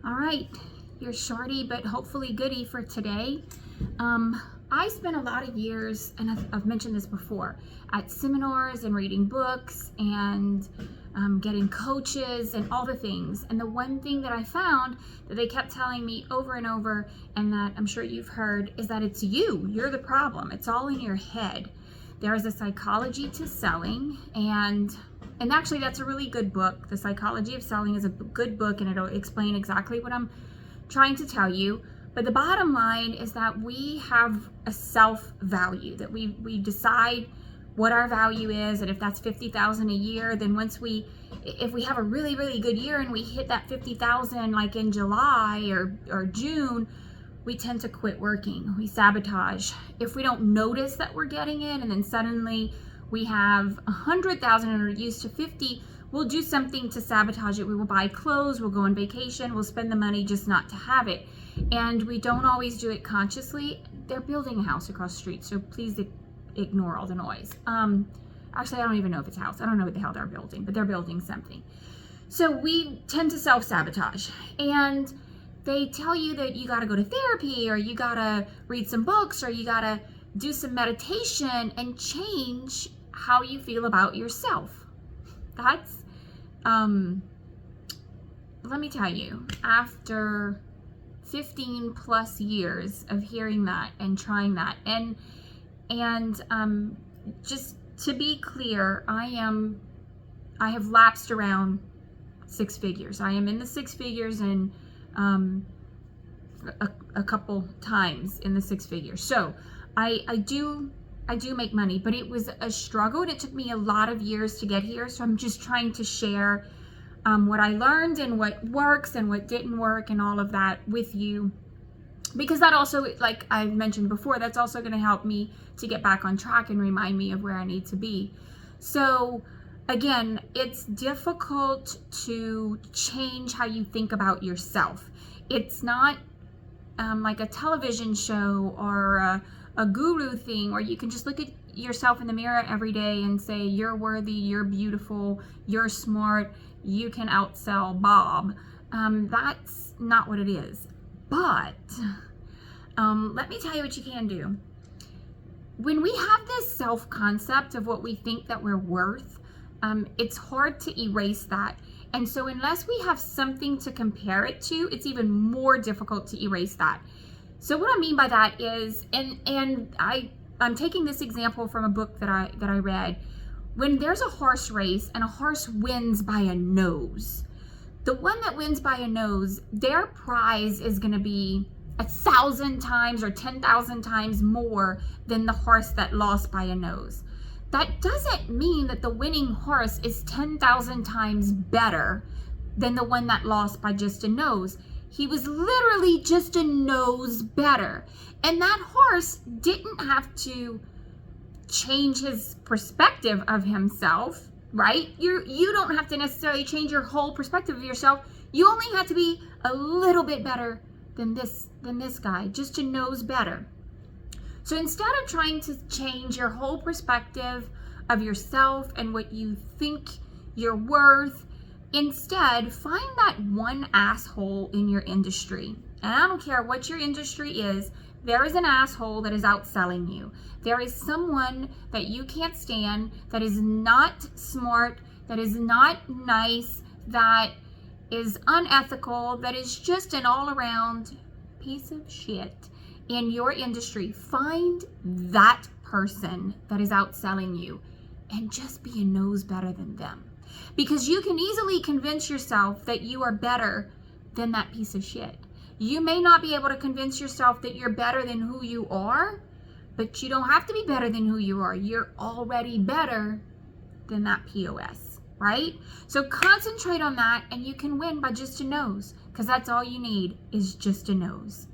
All right, your shorty, but hopefully goodie for today. I spent a lot of years, and I've mentioned this before, at seminars and reading books and getting coaches and all the things. And the one thing that I found that they kept telling me over and over, and that I'm sure you've heard, is that it's you. You're the problem. It's all in your head. There is a psychology to selling, and actually that's a really good book. The Psychology of Selling is a good book, and it'll explain exactly what I'm trying to tell you. But the bottom line is that we have a self-value, that we decide what our value is, and if that's $50,000 a year, then if we have a really, really good year and we hit that $50,000 like in July or June, we tend to quit working. We sabotage. If we don't notice that we're getting it, and then suddenly we have 100,000 and we're used to 50, we'll do something to sabotage it. We will buy clothes, we'll go on vacation, we'll spend the money just not to have it. And we don't always do it consciously. They're building a house across the street, so please ignore all the noise. Actually, I don't even know if it's a house. I don't know what the hell they're building, but they're building something. So we tend to self-sabotage. And they tell you that you gotta go to therapy, or you gotta read some books, or you gotta do some meditation and change how you feel about yourself. That's, let me tell you, after 15 plus years of hearing that and trying that, and just to be clear, I have lapsed around six figures. I am in the six figures, and a couple times in the six figures. So I do make money, but it was a struggle, and it took me a lot of years to get here. So I'm just trying to share what I learned and what works and what didn't work and all of that with you, because that also, like I mentioned before, that's also going to help me to get back on track and remind me of where I need to be. So again, it's difficult to change how you think about yourself. It's not like a television show or a guru thing, or you can just look at yourself in the mirror every day and say, you're worthy, you're beautiful, you're smart, you can outsell Bob. That's not what it is. But let me tell you what you can do. When we have this self-concept of what we think that we're worth, it's hard to erase that. And so unless we have something to compare it to, it's even more difficult to erase that. So what I mean by that is, and I'm taking this example from a book that I read. When there's a horse race and a horse wins by a nose, the one that wins by a nose, their prize is going to be 1,000 times or 10,000 times more than the horse that lost by a nose. That doesn't mean that the winning horse is 10,000 times better than the one that lost by just a nose. He was literally just a nose better. And that horse didn't have to change his perspective of himself, right? You don't have to necessarily change your whole perspective of yourself. You only have to be a little bit better than this guy, just a nose better. So instead of trying to change your whole perspective of yourself and what you think you're worth, instead find that one asshole in your industry. And I don't care what your industry is, there is an asshole that is outselling you. There is someone that you can't stand, that is not smart, that is not nice, that is unethical, that is just an all-around piece of shit in your industry. Find that person that is outselling you and just be a nose better than them. Because you can easily convince yourself that you are better than that piece of shit. You may not be able to convince yourself that you're better than who you are, but you don't have to be better than who you are. You're already better than that POS, right? So concentrate on that, and you can win by just a nose, because that's all you need is just a nose.